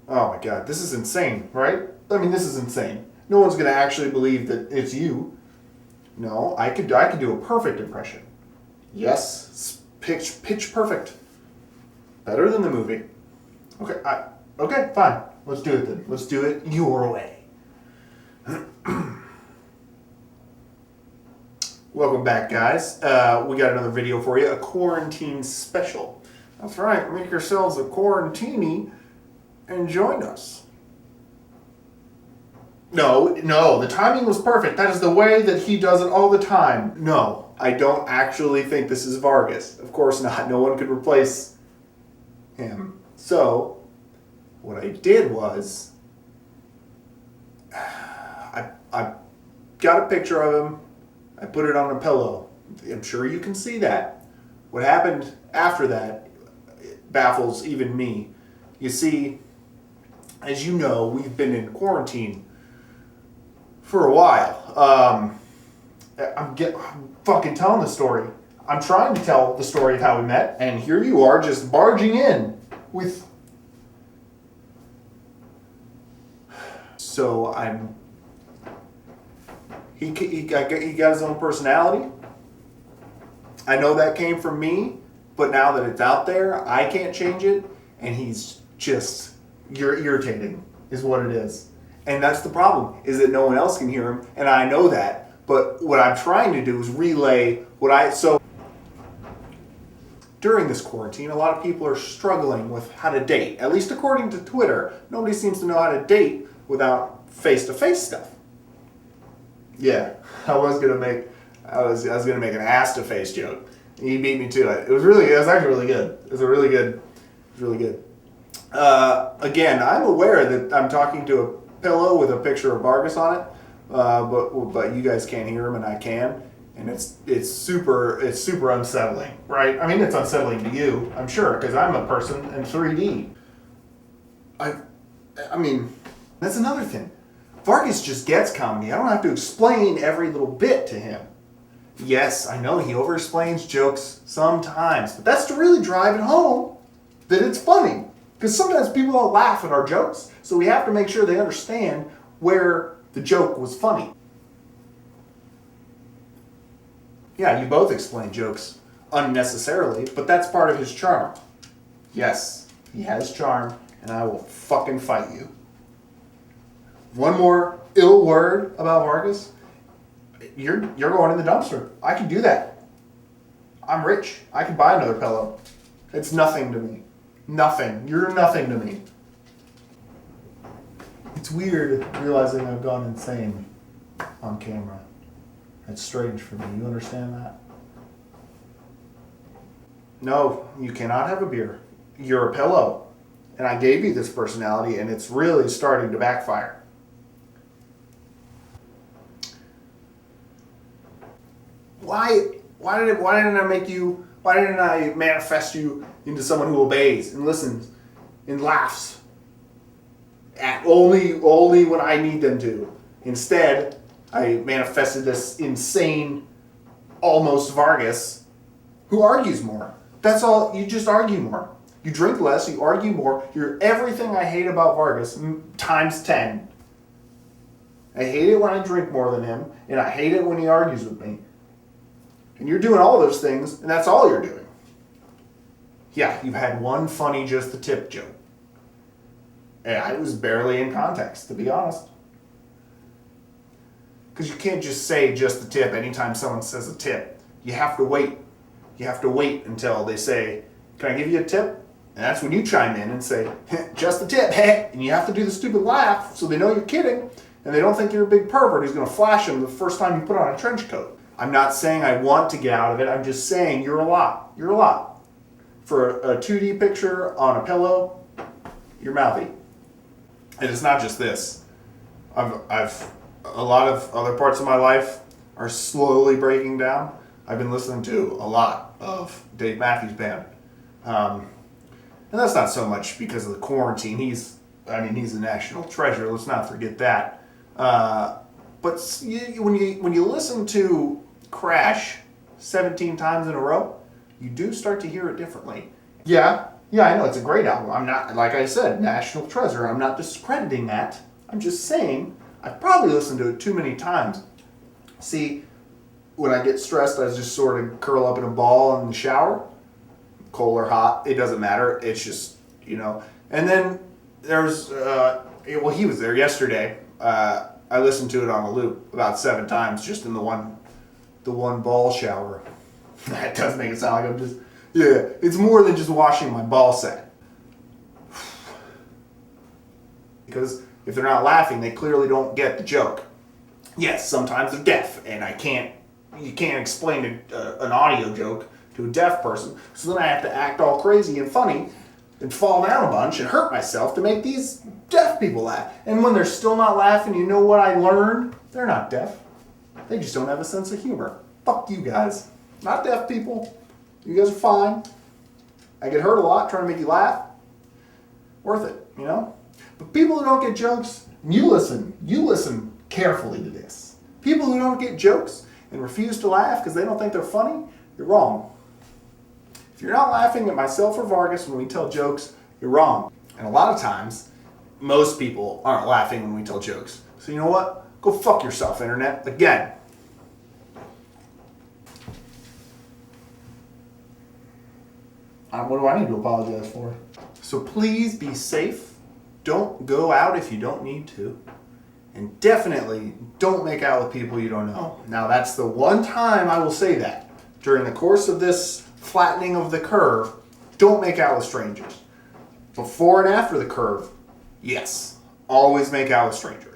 Oh my God, this is insane, right? I mean, this is insane. No one's gonna actually believe that it's you. No, I could do a perfect impression. Yes, pitch perfect. Better than the movie. Okay, fine. Let's do it then. Let's do it your way. Welcome back, guys. We got another video for you, a quarantine special. That's right, make yourselves a quarantini and join us. No, the timing was perfect. That is the way that he does it all the time. No, I don't actually think this is Vargas. Of course not. No one could replace him. So, what I did was, I got a picture of him. I put it on a pillow. I'm sure you can see that. What happened after that baffles even me. You see, as you know, we've been in quarantine for a while. I'm fucking telling the story. I'm trying to tell the story of how we met, and here you are just barging in with... So he got his own personality. I know that came from me, but now that it's out there, I can't change it, and he's just... You're irritating, is what it is. And that's the problem, is that no one else can hear him, and I know that. But what I'm trying to do is relay so during this quarantine, a lot of people are struggling with how to date. At least according to Twitter, nobody seems to know how to date without face-to-face stuff. Yeah, I was gonna make an ass-to-face joke. He beat me to it. It was actually really good. It was really good. Again, I'm aware that I'm talking to a pillow with a picture of Vargas on it, but you guys can't hear him and I can, and it's super unsettling, right? I mean, it's unsettling to you, I'm sure, because I'm a person in 3D. I mean, that's another thing. Vargas just gets comedy. I don't have to explain every little bit to him. Yes, I know he over-explains jokes sometimes, but that's to really drive it home that it's funny. Because sometimes people don't laugh at our jokes, so we have to make sure they understand where the joke was funny. Yeah, you both explain jokes unnecessarily, but that's part of his charm. Yes, he has charm, and I will fucking fight you. One more ill word about Vargas, you're going in the dumpster. I can do that. I'm rich. I can buy another pillow. It's nothing to me. Nothing. You're nothing to me. It's weird realizing I've gone insane on camera. It's strange for me. You understand that? No, you cannot have a beer. You're a pillow. And I gave you this personality, and it's really starting to backfire. Why didn't I manifest you into someone who obeys and listens and laughs at only when I need them to? Instead, I manifested this insane, almost Vargas, who argues more. That's all. You just argue more. You drink less, you argue more. You're everything I hate about Vargas times 10. I hate it when I drink more than him, and I hate it when he argues with me. And you're doing all those things, and that's all you're doing. Yeah, you've had one funny just the tip joke. Yeah, it was barely in context, to be honest. Because you can't just say just the tip anytime someone says a tip. You have to wait. You have to wait until they say, "Can I give you a tip?" And that's when you chime in and say, "Just the tip, heh." And you have to do the stupid laugh so they know you're kidding, and they don't think you're a big pervert who's going to flash them the first time you put on a trench coat. I'm not saying I want to get out of it. I'm just saying you're a lot. You're a lot. For a 2D picture on a pillow, you're mouthy. And it's not just this. I've a lot of other parts of my life are slowly breaking down. I've been listening to a lot of Dave Matthews Band. And that's not so much because of the quarantine. He's a national treasure. Let's not forget that. But when you listen to Crash 17 times in a row, you do start to hear it differently. Yeah, Yeah, I know it's a great album. I'm not, like I said, national treasure. I'm not discrediting that. I'm just saying I've probably listened to it too many times. See, when I get stressed, I just sort of curl up in a ball in the shower, cold or hot, it doesn't matter. It's just, you know. And then there's, well, he was there yesterday. I listened to it on a loop about 7 times, just in the one ball shower. That does make it sound like I'm just, yeah, it's more than just washing my ball sack. Because if they're not laughing, they clearly don't get the joke. Yes, sometimes they're deaf, and you can't explain an audio joke to a deaf person. So then I have to act all crazy and funny and fall down a bunch and hurt myself to make these deaf people laugh. And when they're still not laughing, you know what I learned? They're not deaf. They just don't have a sense of humor. Fuck you guys. Not deaf people. You guys are fine. I get hurt a lot trying to make you laugh. Worth it, you know? But people who don't get jokes, you listen carefully to this. People who don't get jokes and refuse to laugh because they don't think they're funny, you're wrong. If you're not laughing at myself or Vargas when we tell jokes, you're wrong. And a lot of times, most people aren't laughing when we tell jokes. So you know what? Go fuck yourself, internet. Again. What do I need to apologize for? So please be safe. Don't go out if you don't need to. And definitely don't make out with people you don't know. Now that's the one time I will say that. During the course of this flattening of the curve, don't make out with strangers. Before and after the curve, yes. Always make out with strangers.